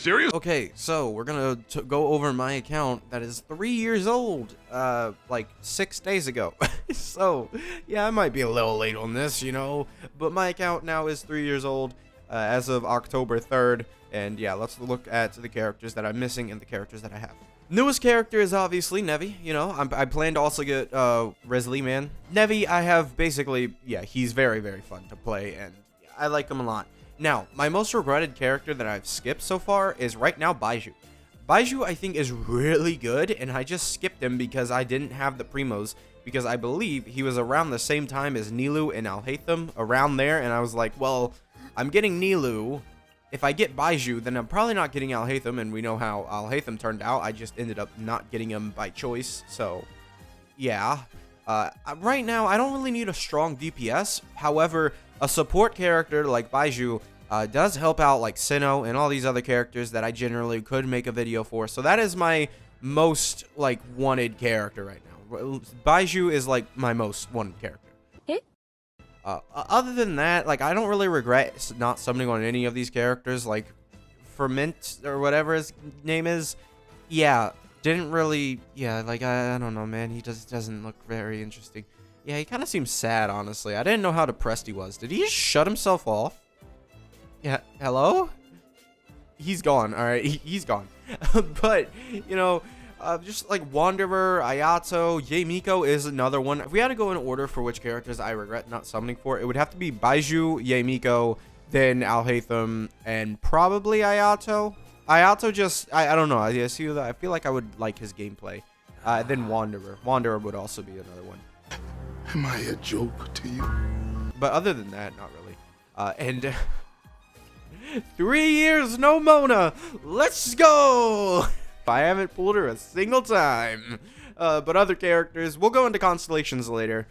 serious? Okay, so we're gonna go over my account that is 3 years old, like 6 days ago. So, yeah, I might be a little late on this, you know, but my account now is 3 years old, as of October 3rd, and yeah, let's look at the characters that I'm missing and the characters that I have. Newest character is obviously Nevi, you know, I plan to also get, Risley, man. Nevi, I have basically, yeah, he's very, very fun to play, and I like him a lot. Now, my most regretted character that I've skipped so far is right now Baiju. Baiju, I think, is really good, and I just skipped him because I didn't have the primos, because I believe he was around the same time as Nilou and Alhaitham, around there, and I was like, well, I'm getting Nilou. If I get Baiju, then I'm probably not getting Alhaitham, and we know how Alhaitham turned out. I just ended up not getting him by choice, so yeah. Right now, I don't really need a strong DPS. However, a support character like Baiju does help out like Sinnoh and all these other characters that I generally could make a video for. So that is my most like wanted character right now. Baiju is like my most wanted character. Other than that, like I don't really regret not summoning on any of these characters. Like Ferment or whatever his name is, yeah, didn't really, yeah, like I don't know, man. He doesn't look very interesting. Yeah, he kind of seems sad, honestly. I didn't know how depressed he was. Did he just shut himself off? Yeah, hello? He's gone, alright, he's gone. But, you know, just like Wanderer, Ayato, Yaemiko is another one. If we had to go in order for which characters I regret not summoning for, it would have to be Baiju, Yaemiko, then Alhaitham, and probably Ayato. Ayato just, I don't know, I feel like I would like his gameplay. Then Wanderer. Wanderer would also be another one. Am I a joke to you? But other than that, not really. And 3 years, no Mona. Let's go. I haven't pulled her a single time. But other characters, we'll go into constellations later.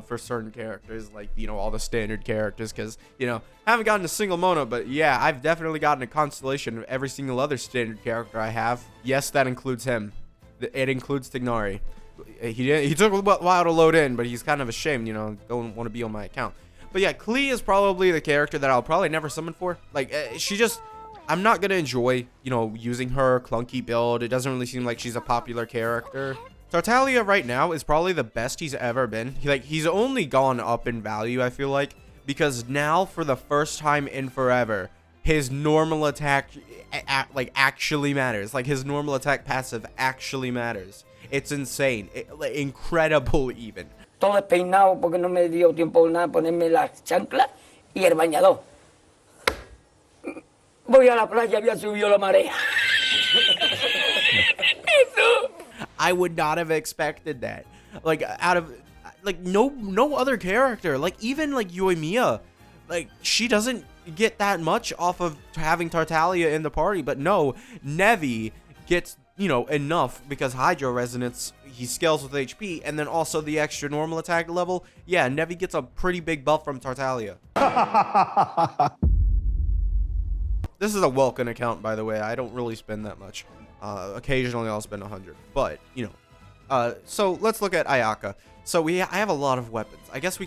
For certain characters, like, you know, all the standard characters, because, you know, haven't gotten a single Mona, but yeah, I've definitely gotten a constellation of every single other standard character I have. Yes, that includes him. It includes Tignari. He took a while to load in, but he's kind of ashamed, you know, don't want to be on my account. But yeah, Klee is probably the character that I'll probably never summon for. Like, she just, I'm not gonna enjoy, you know, using her clunky build. It doesn't really seem like she's a popular character. Tartaglia right now is probably the best he's ever been. He's only gone up in value, I feel like, because now for the first time in forever, his normal attack like actually matters. Like his normal attack passive actually matters. It's insane. Incredible even. Todo despeinado porque no me dio tiempo nada ponerme las chanclas y el bañador. Voy a la playa, había subido la marea. I would not have expected that. Like out of like no other character. Like even like Yoimiya, like she doesn't get that much off of having Tartaglia in the party, but no, Nevi gets, you know, enough because Hydro Resonance, he scales with HP, and then also the extra normal attack level. Yeah, Nevi gets a pretty big buff from Tartaglia. This is a Welkin account, by the way. I don't really spend that much. Occasionally I'll spend 100, but you know. So let's look at Ayaka. So I have a lot of weapons. I think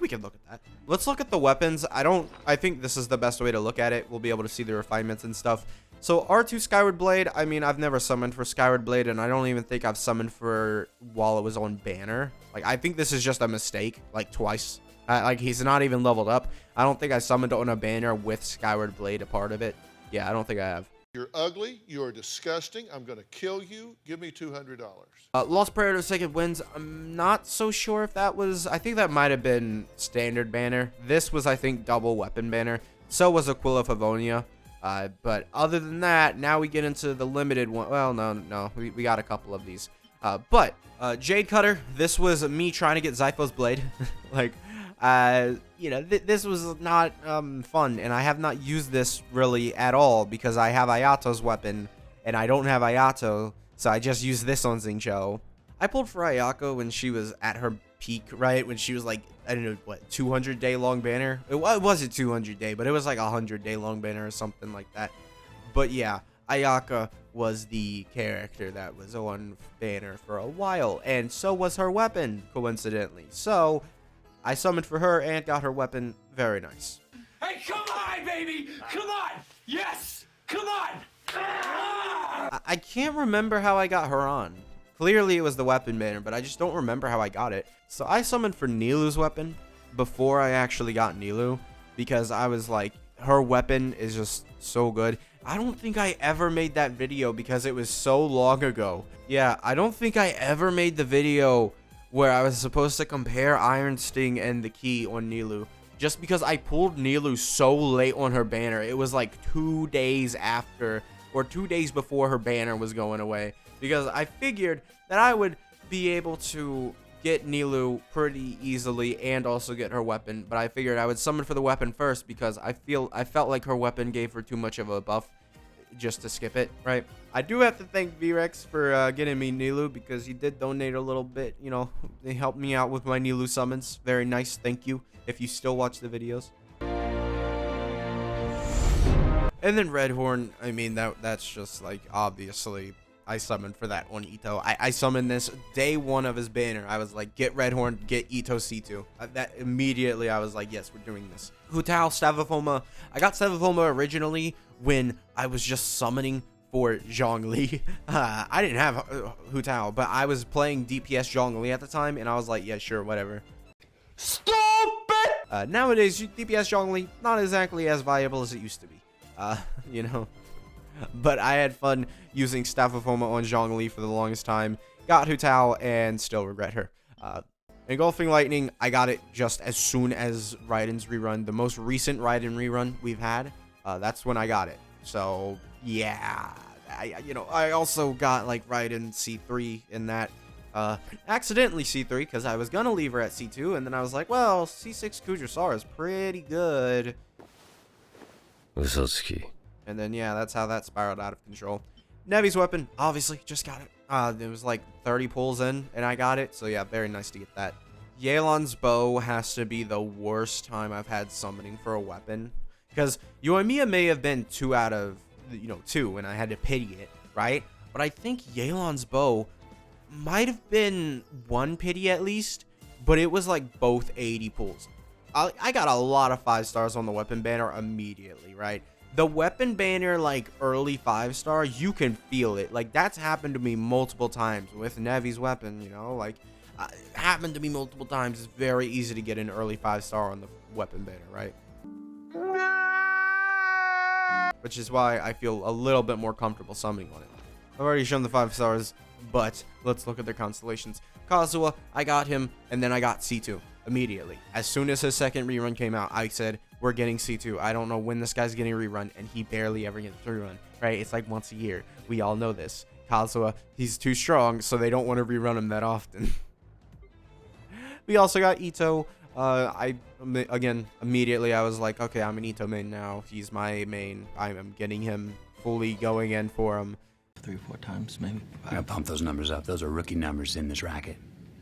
we can look at that. Let's look at the weapons. I think this is the best way to look at it. We'll be able to see the refinements and stuff. So R2 Skyward Blade, I mean, I've never summoned for Skyward Blade, and I don't even think I've summoned for while it was on banner. Like, I think this is just a mistake, like twice. Like, he's not even leveled up. I don't think I summoned on a banner with Skyward Blade a part of it. Yeah, I don't think I have. You're ugly. You're disgusting. I'm going to kill you. Give me $200. Lost Prayer to Second Winds. I'm not so sure if that was... I think that might have been standard banner. This was, I think, double weapon banner. So was Aquila Favonia. But other than that, now we get into the limited one. Well, no. We got a couple of these. But Jade Cutter. This was me trying to get Zypho's Blade. Like... you know, this was not fun, and I have not used this really at all because I have Ayato's weapon, and I don't have Ayato, so I just used this on Xingqiu. I pulled for Ayako when she was at her peak, right? When she was like, I don't know, what, 200-day long banner? It wasn't 200-day, but it was like 100-day long banner or something like that. But yeah, Ayaka was the character that was on banner for a while, and so was her weapon, coincidentally. So... I summoned for her and got her weapon. Very nice. Hey, come on, baby! Come on! Yes! Come on! I can't remember how I got her on. Clearly it was the weapon banner, but I just don't remember how I got it. So I summoned for Nilou's weapon before I actually got Neuvillette, because I was like, her weapon is just so good. I don't think I ever made that video because it was so long ago. Yeah, I don't think I ever made the video where I was supposed to compare Iron Sting and the key on Neuvillette, just because I pulled Neuvillette so late on her banner. It was like 2 days after, or 2 days before her banner was going away, because I figured that I would be able to get Neuvillette pretty easily and also get her weapon, but I figured I would summon for the weapon first because I felt like her weapon gave her too much of a buff just to skip it, right? I do have to thank V-Rex for getting me Neuvillette, because he did donate a little bit, you know, they helped me out with my Neuvillette summons. Very nice, thank you, if you still watch the videos. And then Redhorn, I mean, that's just like, obviously, I summoned for that on Ito. I summoned this day one of his banner. I was like, get Redhorn, get Ito C2. That immediately, I was like, yes, we're doing this. Hu Tao, Stavifoma. I got Stavifoma originally when I was just summoning for Zhongli. I didn't have Hu Tao, but I was playing DPS Zhongli at the time, and I was like, yeah, sure, whatever. Stupid! Nowadays, DPS Zhongli, not exactly as viable as it used to be. You know. But I had fun using Stavifoma on Zhongli for the longest time. Got Hu Tao and still regret her. Engulfing Lightning, I got it just as soon as Raiden's rerun. The most recent Raiden rerun we've had, that's when I got it. So, yeah. I also got, like, Raiden C3 in that. Accidentally C3, because I was going to leave her at C2, and then I was like, well, C6 Kudrasar is pretty good. Usotsuki. And then, yeah, that's how that spiraled out of control. Nevi's weapon, obviously, just got it. It was like 30 pulls in, and I got it. So, yeah, very nice to get that. Yelan's bow has to be the worst time I've had summoning for a weapon. Because Yoimiya may have been 2 out of, 2, and I had to pity it, right? But I think Yelan's bow might have been 1 pity at least, but it was like both 80 pulls. I got a lot of 5 stars on the weapon banner immediately, right? The weapon banner, like, early 5-star, you can feel it. Like, that's happened to me multiple times with Nevi's weapon, like, happened to me multiple times. It's very easy to get an early 5-star on the weapon banner, right? Which is why I feel a little bit more comfortable summoning on it. I've already shown the 5 stars, but let's look at their constellations. Kazuha, I got him, and then I got C2 immediately. As soon as his second rerun came out, I said, we're getting C2. I don't know when this guy's getting a rerun, and he barely ever gets a rerun, right? It's like once a year. We all know this. Kazuha, he's too strong, so they don't want to rerun him that often. We also got Ito. Again, immediately I was like, okay, I'm an Ito main now. He's my main. I am getting him fully going in for him. 3 or 4 times, maybe. I gotta pump those numbers up. Those are rookie numbers in this racket.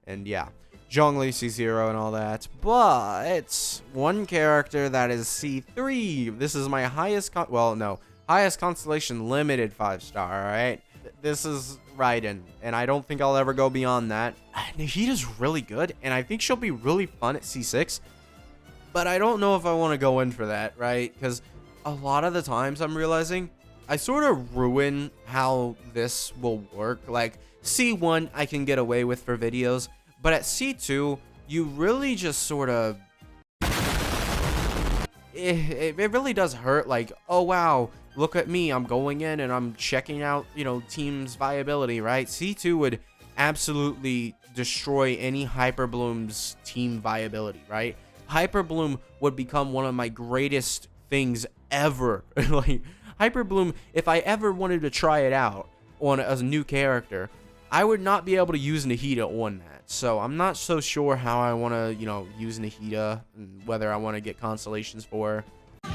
And yeah, Zhongli, C0 and all that, but one character that is C3. This is my highest, highest constellation limited 5-star, alright? This is Raiden, and I don't think I'll ever go beyond that. Nahita's really good, and I think she'll be really fun at C6, but I don't know if I want to go in for that, right? Because a lot of the times I'm realizing I sort of ruin how this will work. Like, C1 I can get away with for videos, but at C2, you really just sort of... It really does hurt, like, oh wow, look at me, I'm going in and I'm checking out, team's viability, right? C2 would absolutely destroy any Hyperbloom's team viability, right? Hyperbloom would become one of my greatest things ever. Like, Hyperbloom, if I ever wanted to try it out as a new character, I would not be able to use Nahita on that. So I'm not so sure how I want to, use Nahita and whether I want to get constellations for her.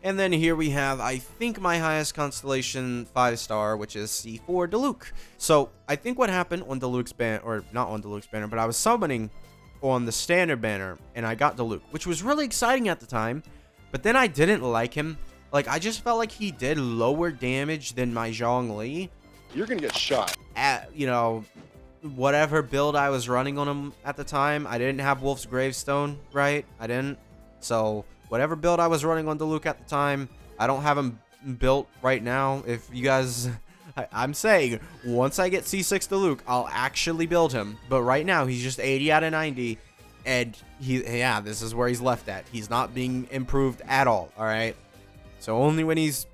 And then here we have, I think, my highest constellation 5-star, which is C4 Diluc. So I think what happened on Diluc's banner, or not on Diluc's banner, but I was summoning on the standard banner and I got Diluc, which was really exciting at the time. But then I didn't like him. Like, I just felt like he did lower damage than my Zhongli. You're gonna get shot. At, whatever build I was running on him at the time. I didn't have Wolf's Gravestone, right? I didn't. So whatever build I was running on Diluc at the time, I don't have him built right now. If you guys, I'm saying, once I get C6 Diluc, I'll actually build him. But right now, he's just 80 out of 90. And yeah, this is where he's left at. He's not being improved at all, alright? So only when he's,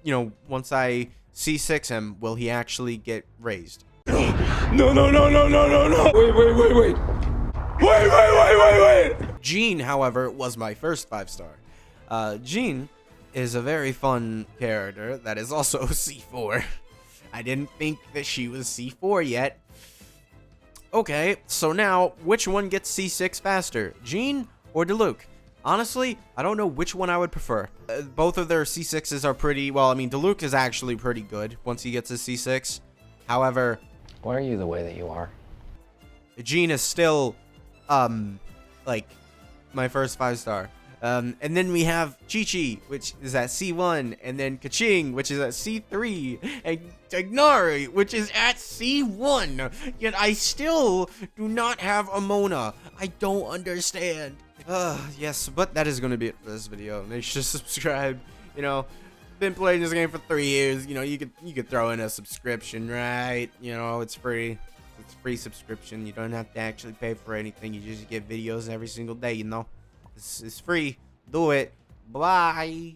once I C6 him, will he actually get raised. No. Wait. Jean, however, was my first 5-star. Jean is a very fun character that is also C4. I didn't think that she was C4 yet. Okay, so now, which one gets C6 faster? Jean or Diluc? Honestly, I don't know which one I would prefer. Both of their C6s are pretty, well, I mean, Diluc is actually pretty good once he gets his C6. However, why are you the way that you are? Jean is still, like, my first 5-star. And then we have Chi-Chi, which is at C1, and then Kaching, which is at C3, and Tagnari, which is at C1. Yet I still do not have a Mona. I don't understand. Yes, but that is going to be it for this video. Make sure to subscribe. Been playing this game for 3 years. You could throw in a subscription, right? It's free. It's free subscription. You don't have to actually pay for anything. You just get videos every single day, It's free. Do it. Bye.